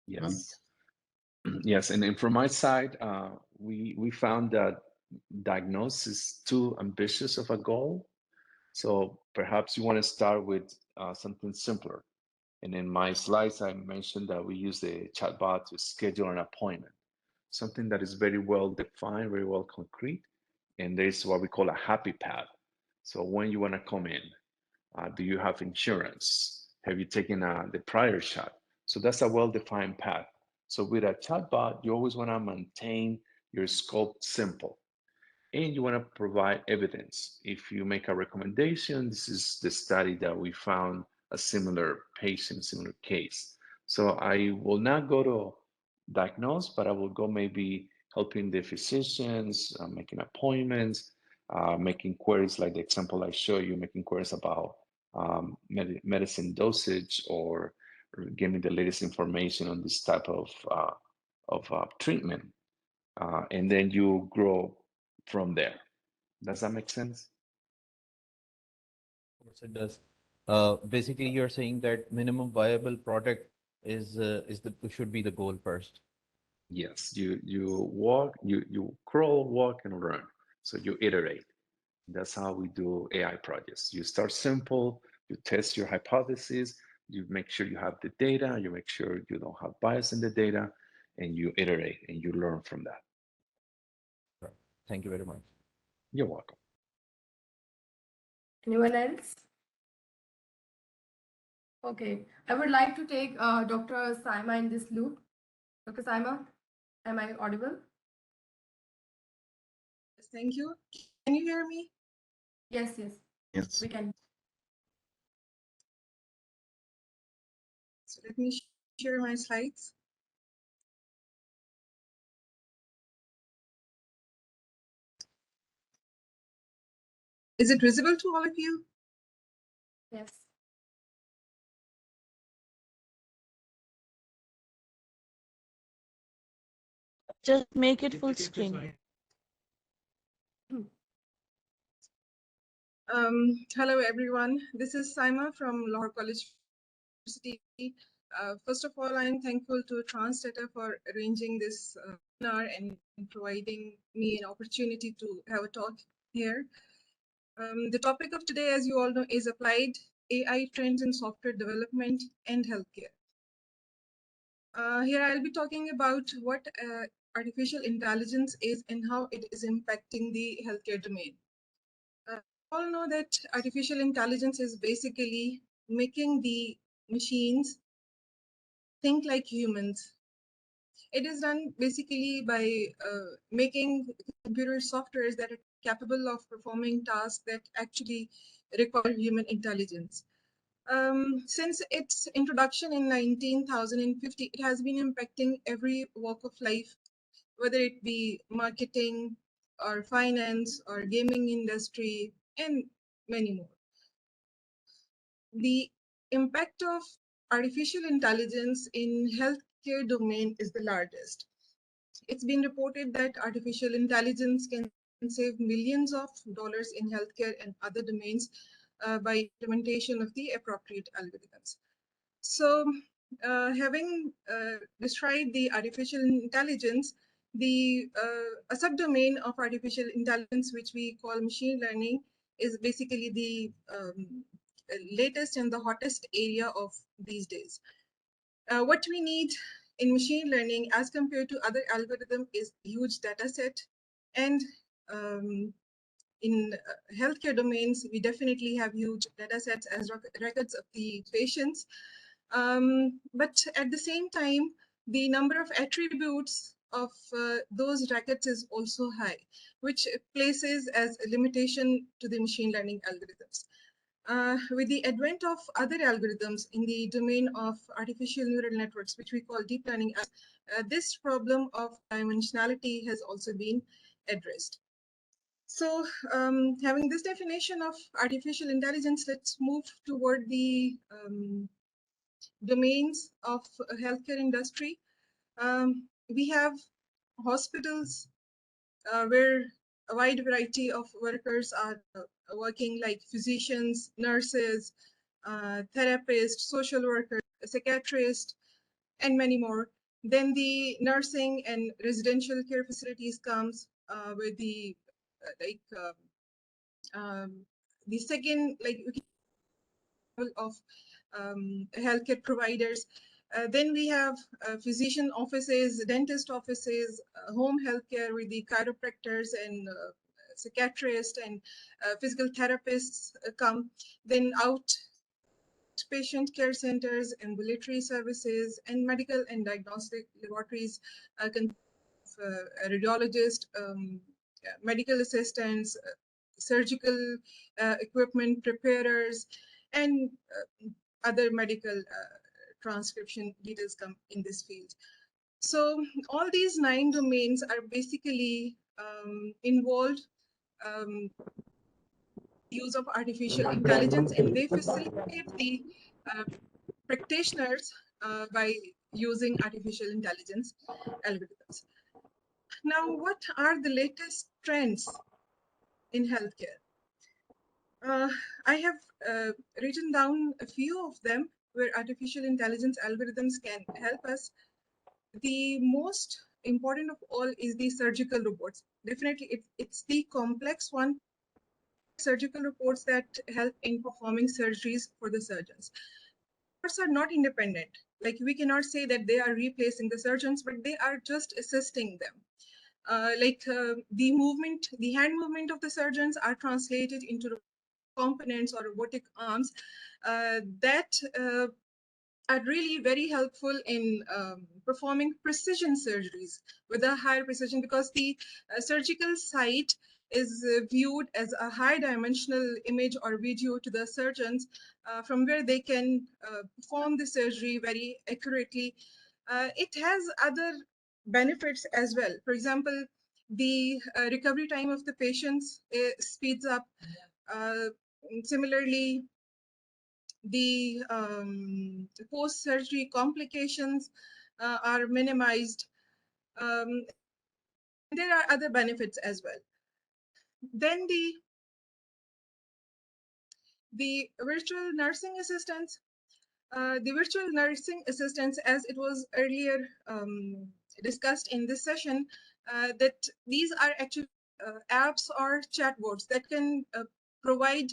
Yes. Yes, and then from my side, we found that diagnosis is too ambitious of a goal. So perhaps you want to start with something simpler. And in my slides, I mentioned that we use the chatbot to schedule an appointment, something that is very well defined, very well concrete. And there's what we call a happy path. So when you want to come in, do you have insurance? Have you taken the prior shot? So that's a well-defined path. So with a chatbot, you always want to maintain your scope simple. And you want to provide evidence. If you make a recommendation, this is the study that we found a similar patient, similar case. So I will not go to diagnose, but I will go maybe helping the physicians, making appointments, making queries like the example I show you, making queries about medicine dosage or getting the latest information on this type of treatment. And then you grow from there. Does that make sense? Yes, it does. Basically, you're saying that minimum viable product should be the goal first. Yes, you walk, you crawl, walk, and learn. So you iterate. That's how we do AI projects. You start simple, you test your hypothesis, you make sure you have the data, you make sure you don't have bias in the data, and you iterate and you learn from that. Right. Thank you very much. You're welcome. Anyone else? Okay, I would like to take Dr. Saima in this loop. Dr. Saima, am I audible? Thank you. Can you hear me? Yes, yes. Yes. We can. So let me share my slides. Is it visible to all of you? Yes. Just make it full screen. Hello, everyone. This is Saima from Lahore College University. First of all, I'm thankful to TransData for arranging this webinar and providing me an opportunity to have a talk here. The topic of today, as you all know, is applied AI trends in software development and healthcare. Here I'll be talking about what artificial intelligence is and how it is impacting the healthcare domain. All know that artificial intelligence is basically making the machines think like humans. It is done basically by making computer softwares that are capable of performing tasks that actually require human intelligence. Since its introduction in 1950, it has been impacting every walk of life, whether it be marketing or finance or gaming industry and many more. The impact of artificial intelligence in healthcare domain is the largest. It's been reported that artificial intelligence can save millions of dollars in healthcare and other domains by implementation of the appropriate algorithms. So having described the artificial intelligence, a subdomain of artificial intelligence, which we call machine learning, is basically the latest and the hottest area of these days. What we need in machine learning as compared to other algorithms is a huge data set. And in healthcare domains, we definitely have huge data sets as records of the patients. But at the same time, the number of attributes of those records is also high, which places as a limitation to the machine learning algorithms. With the advent of other algorithms in the domain of artificial neural networks, which we call deep learning, this problem of dimensionality has also been addressed. So having this definition of artificial intelligence, let's move toward the domains of healthcare industry. We have hospitals where a wide variety of workers are working, like physicians, nurses, therapists, social workers, psychiatrists, and many more. Then the nursing and residential care facilities comes with the the second level of healthcare providers. Then we have physician offices, dentist offices, home healthcare with the chiropractors and psychiatrists and physical therapists come. Then outpatient care centers, ambulatory services, and medical and diagnostic laboratories, radiologists, medical assistants, surgical equipment preparers, and other medical transcription details come in this field. So all these 9 domains are basically involved use of artificial intelligence, and they facilitate the practitioners by using artificial intelligence algorithms. Now, what are the latest trends in healthcare? I have written down a few of them where artificial intelligence algorithms can help us. The most important of all is the surgical robots. Definitely, it's the complex one. Surgical robots that help in performing surgeries for the surgeons. Robots are not independent. Like, we cannot say that they are replacing the surgeons, but they are just assisting them. The hand movement of the surgeons are translated into components or robotic arms that are really very helpful in performing precision surgeries with a higher precision, because the surgical site is viewed as a high dimensional image or video to the surgeons from where they can perform the surgery very accurately. It has other benefits as well. For example, the recovery time of the patients speeds up. Similarly, the post-surgery complications are minimized. There are other benefits as well. Then the virtual nursing assistants. The virtual nursing assistants, as it was earlier discussed in this session, that these are actually apps or chatbots that can provide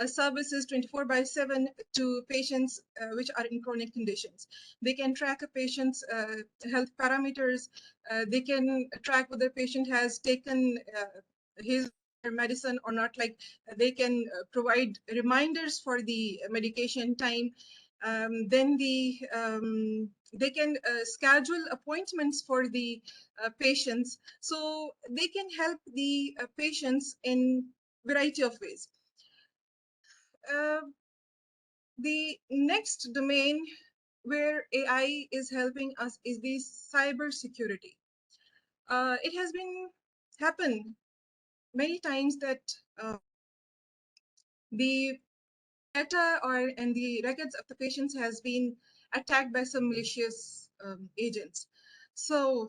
services 24/7 to patients which are in chronic conditions. They can track a patient's health parameters. They can track whether the patient has taken his medicine or not. Like, they can provide reminders for the medication time. Then they can schedule appointments for the patients, so they can help the patients in variety of ways. The next domain where AI is helping us is the cyber security. It has been happened many times that the data and the records of the patients has been attacked by some malicious agents. So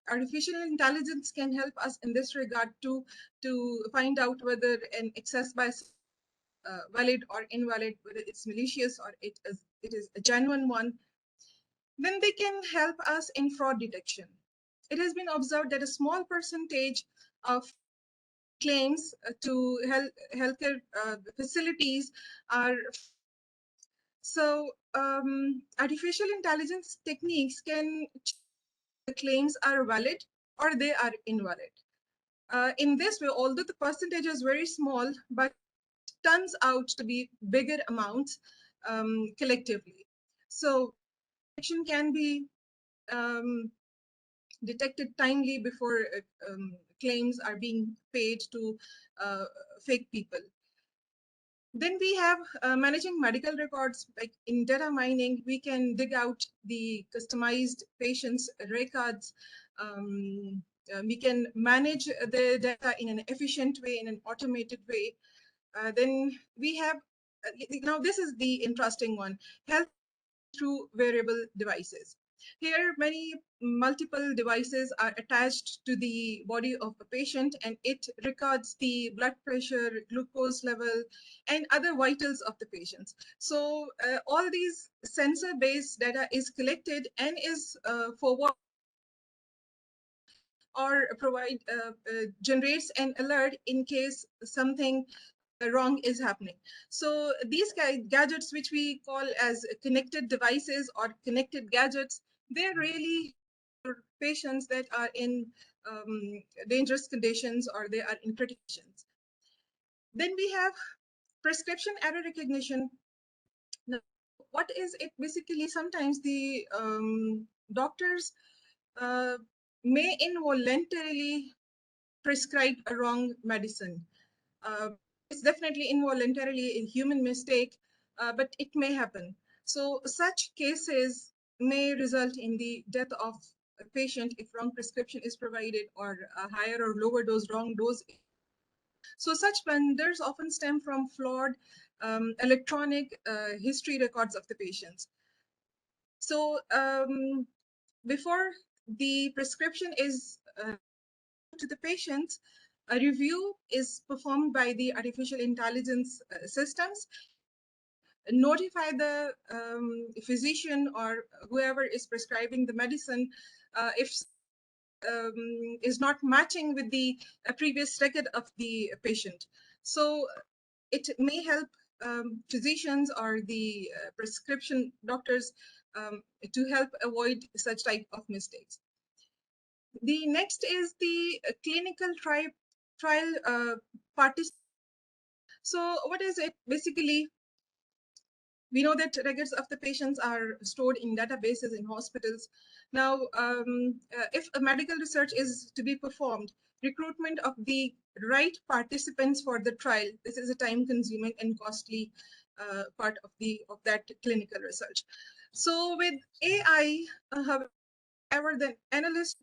artificial intelligence can help us in this regard to find out whether an access by valid or invalid, whether it's malicious or it is a genuine one. Then they can help us in fraud detection. It has been observed that a small percentage of claims to healthcare facilities are. So artificial intelligence techniques can check the claims are valid or they are invalid. In this way, although the percentage is very small, but turns out to be bigger amounts collectively. So action can be detected timely before claims are being paid to fake people. Then we have managing medical records. Like in data mining, we can dig out the customized patients' records we can manage the data in an efficient way, in an automated way, then we have, now this is the interesting one, health through wearable devices. Here, many multiple devices are attached to the body of a patient, and it records the blood pressure, glucose level, and other vitals of the patients. So all these sensor-based data is collected and is forwarded or generates an alert in case something wrong is happening. So these gadgets, which we call as connected devices or connected gadgets, they're really for patients that are in dangerous conditions or they are in critical conditions. Then we have prescription error recognition. Now, what is it? Basically, sometimes the doctors may involuntarily prescribe a wrong medicine. It's definitely involuntarily a human mistake, but it may happen. So such cases may result in the death of a patient if wrong prescription is provided or a higher or lower dose, wrong dose. So such blunders often stem from flawed electronic history records of the patients. So before the prescription is to the patients, a review is performed by the artificial intelligence systems, notify the physician or whoever is prescribing the medicine if is not matching with the previous record of the patient. So it may help physicians or the prescription doctors to help avoid such type of mistakes. The next is the clinical trial participation. So what is it? Basically, we know that records of the patients are stored in databases in hospitals. Now, if a medical research is to be performed, recruitment of the right participants for the trial, this is a time-consuming and costly part of that clinical research. So with AI, however, the analyst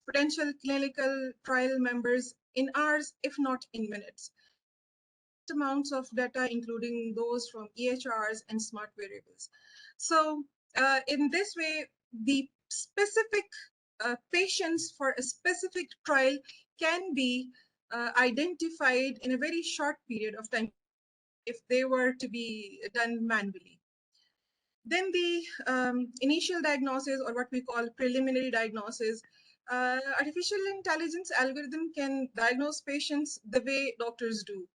potential clinical trial members in hours, if not in minutes. Amounts of data, including those from EHRs and smart variables. So in this way, the specific patients for a specific trial can be identified in a very short period of time if they were to be done manually. Then the initial diagnosis, or what we call preliminary diagnosis, artificial intelligence algorithm can diagnose patients the way doctors do.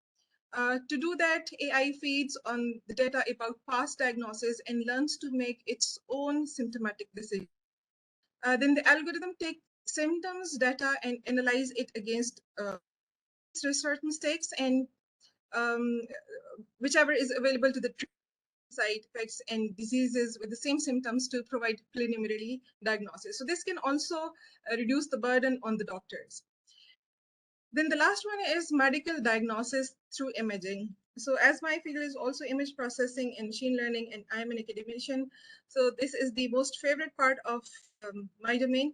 To do that, AI feeds on the data about past diagnosis and learns to make its own symptomatic decision. Then the algorithm takes symptoms data and analyze it against research mistakes and whichever is available to the side effects and diseases with the same symptoms to provide preliminary diagnosis. So this can also reduce the burden on the doctors. Then the last one is medical diagnosis through imaging. So as my field is also image processing and machine learning, and I'm an academician, so this is the most favorite part of my domain.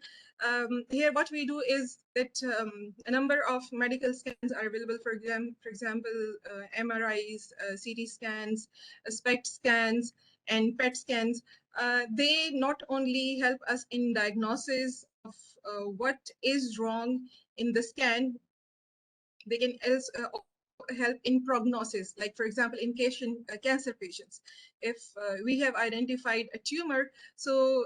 Here, what we do is that a number of medical scans are available, for example, MRIs, CT scans, SPECT scans, and PET scans. They not only help us in diagnosis of what is wrong in the scan, they can also help in prognosis, like for example in cancer patients. If we have identified a tumor, so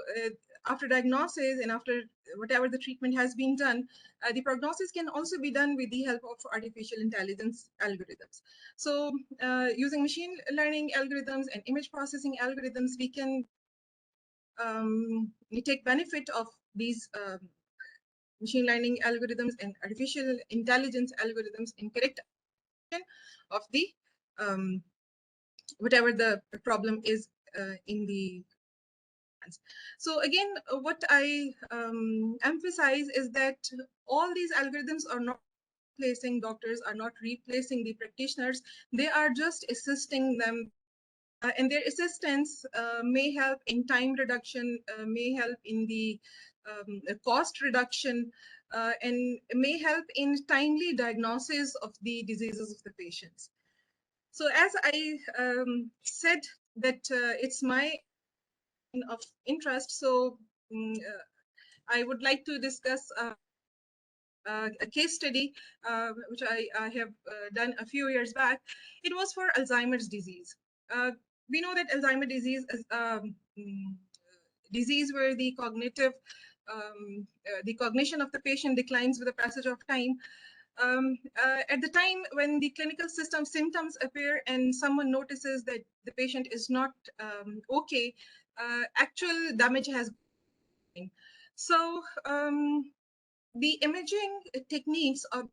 after diagnosis and after whatever the treatment has been done, the prognosis can also be done with the help of artificial intelligence algorithms. So using machine learning algorithms and image processing algorithms, we can take benefit of these machine learning algorithms and artificial intelligence algorithms in correct of the whatever the problem is in the. So again, what I emphasize is that all these algorithms are not replacing doctors, are not replacing the practitioners. They are just assisting them. And their assistance may help in time reduction, may help in the cost reduction. and may help in timely diagnosis of the diseases of the patients. So as I said that it's my of interest, so I would like to discuss a case study which I have done a few years back. It was for Alzheimer's disease. We know that Alzheimer's disease is disease where the cognition of the patient declines with the passage of time. At the time when the clinical system symptoms appear and someone notices that the patient is not okay, actual damage has been. So the imaging techniques of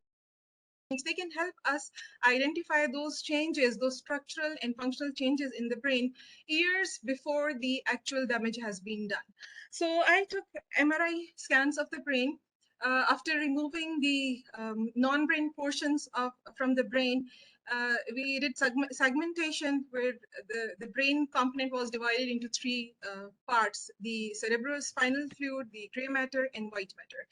they can help us identify those changes, those structural and functional changes in the brain years before the actual damage has been done. So I took MRI scans of the brain. After removing the non-brain portions from the brain, we did segmentation where the brain component was divided into three parts: the cerebrospinal fluid, the gray matter, and white matter.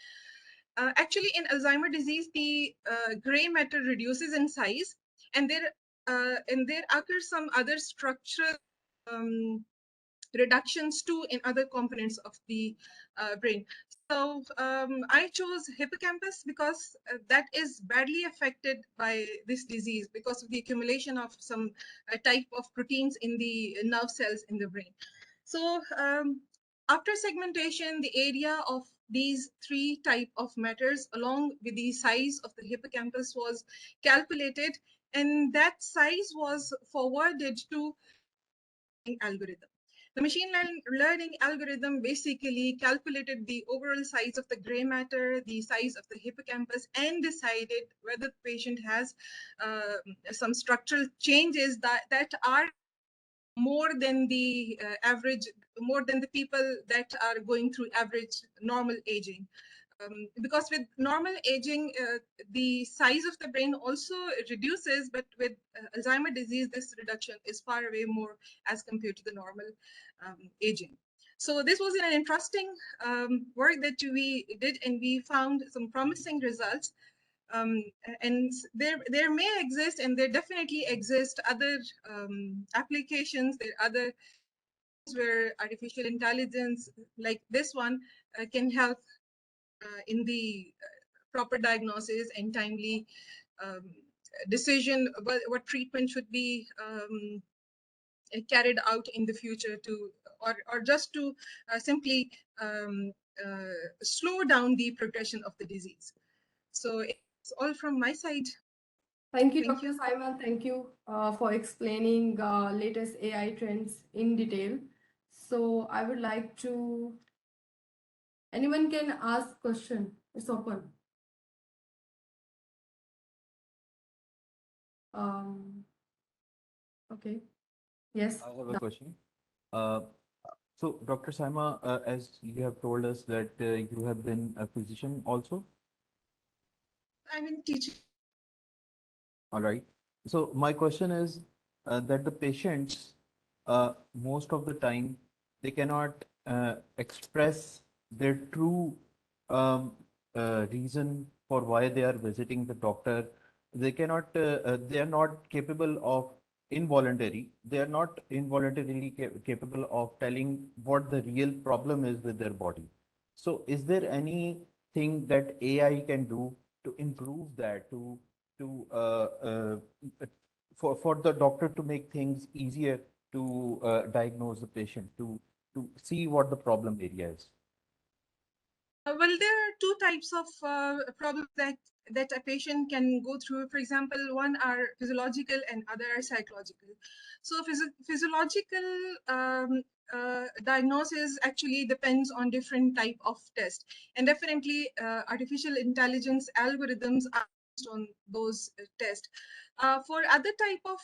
Actually, in Alzheimer's disease, the gray matter reduces in size, and there occurs some other structural reductions too in other components of the brain. So I chose hippocampus because that is badly affected by this disease because of the accumulation of some type of proteins in the nerve cells in the brain. So after segmentation, the area of these three type of matters along with the size of the hippocampus was calculated, and that size was forwarded to algorithm. The machine learning algorithm basically calculated the overall size of the gray matter, the size of the hippocampus, and decided whether the patient has some structural changes that are more than the average, more than the people that are going through average normal aging. Because with normal aging, the size of the brain also reduces, but with Alzheimer's disease, this reduction is far away more as compared to the normal aging. So this was an interesting work that we did, and we found some promising results. And there may exist, and there definitely exist other applications. There are other where artificial intelligence like this one can help in the proper diagnosis and timely decision about what treatment should be carried out in the future to, or just to simply slow down the progression of the disease. So it's all from my side. Thank you, Dr. Simon. Thank you for explaining latest AI trends in detail. So I would like to, anyone can ask question. It's open. Okay. Yes. I have a question. So, Dr. Saima, as you have told us that you have been a physician also. I'm in teaching. All right. So my question is that the patients, most of the time, they cannot express their true reason for why they are visiting the doctor. They cannot, they are not capable of involuntary. They are not involuntarily capable of telling what the real problem is with their body. So is there anything that AI can do to improve that, to for the doctor to make things easier to diagnose the patient, to see what the problem area is? Well, there are two types of problems that a patient can go through. For example, one are physiological and other are psychological. So physiological diagnosis actually depends on different type of test, and definitely artificial intelligence algorithms are based on those tests. For other type of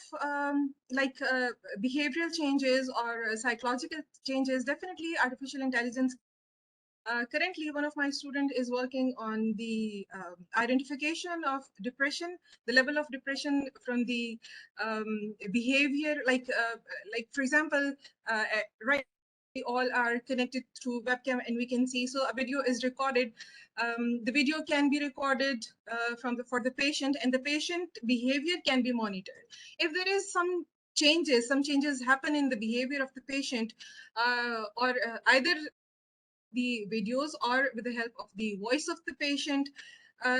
behavioral changes or psychological changes, definitely artificial intelligence. Currently, one of my students is working on the identification of depression, the level of depression from the behavior, like for example, right we all are connected through webcam and we can see. So a video is recorded. The video can be recorded for the patient, and the patient behavior can be monitored. If there is some changes happen in the behavior of the patient, or either the videos or with the help of the voice of the patient.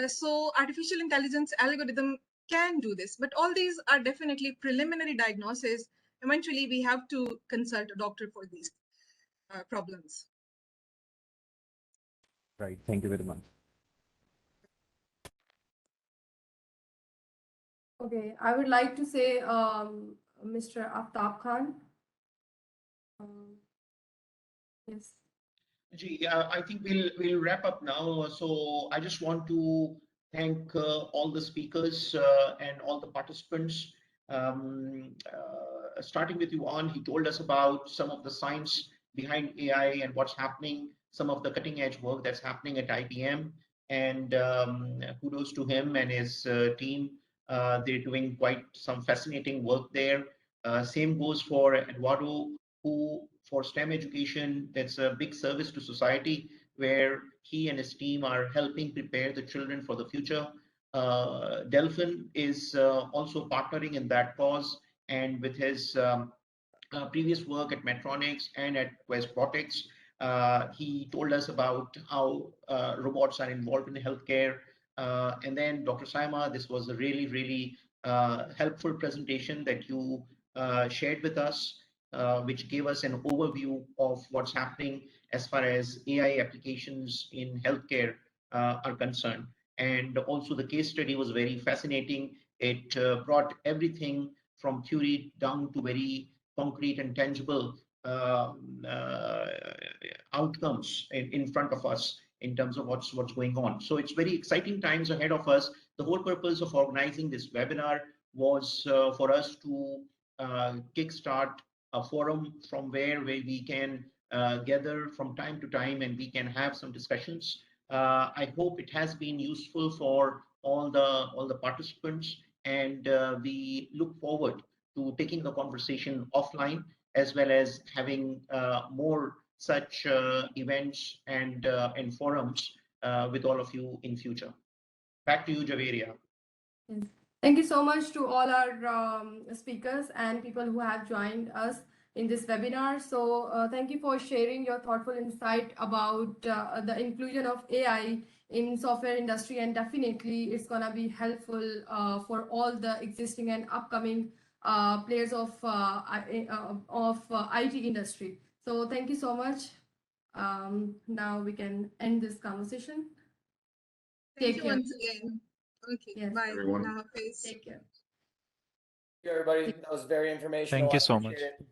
So artificial intelligence algorithm can do this, but all these are definitely preliminary diagnosis. Eventually, we have to consult a doctor for these problems. Right. Thank you very much. Okay, I would like to say, Mr. Aftab Khan. Yes. I think we'll wrap up now. So I just want to thank all the speakers and all the participants. Starting with Yuan, he told us about some of the science behind AI and what's happening, some of the cutting edge work that's happening at IBM, and kudos to him and his team. They're doing quite some fascinating work there. Same goes for Eduardo, who for STEM education, that's a big service to society, where he and his team are helping prepare the children for the future. Delphin is also partnering in that cause, and with his previous work at Medtronics and at Robotics, he told us about how robots are involved in healthcare. And then Dr. Saima, this was a really, really helpful presentation that you shared with us, which gave us an overview of what's happening as far as AI applications in healthcare are concerned. And also the case study was very fascinating. It brought everything from theory down to very concrete and tangible outcomes in front of us in terms of what's going on. So it's very exciting times ahead of us. The whole purpose of organizing this webinar was for us to kickstart a forum from where we can gather from time to time and we can have some discussions. I hope it has been useful for all the participants, and we look forward to taking the conversation offline, as well as having more such events and forums with all of you in future. Back to you, Javeria. Yes. Thank you so much to all our speakers and people who have joined us in this webinar. So thank you for sharing your thoughtful insight about the inclusion of AI in software industry, and definitely it's gonna be helpful for all the existing and upcoming players of IT industry. So thank you so much. Now we can end this conversation. Thank Take you care. once again. Okay, Yes. bye. Everyone. Allah Hafiz. Take care. Thank you, everybody. That was very informational. Thank you I so appreciate much. it.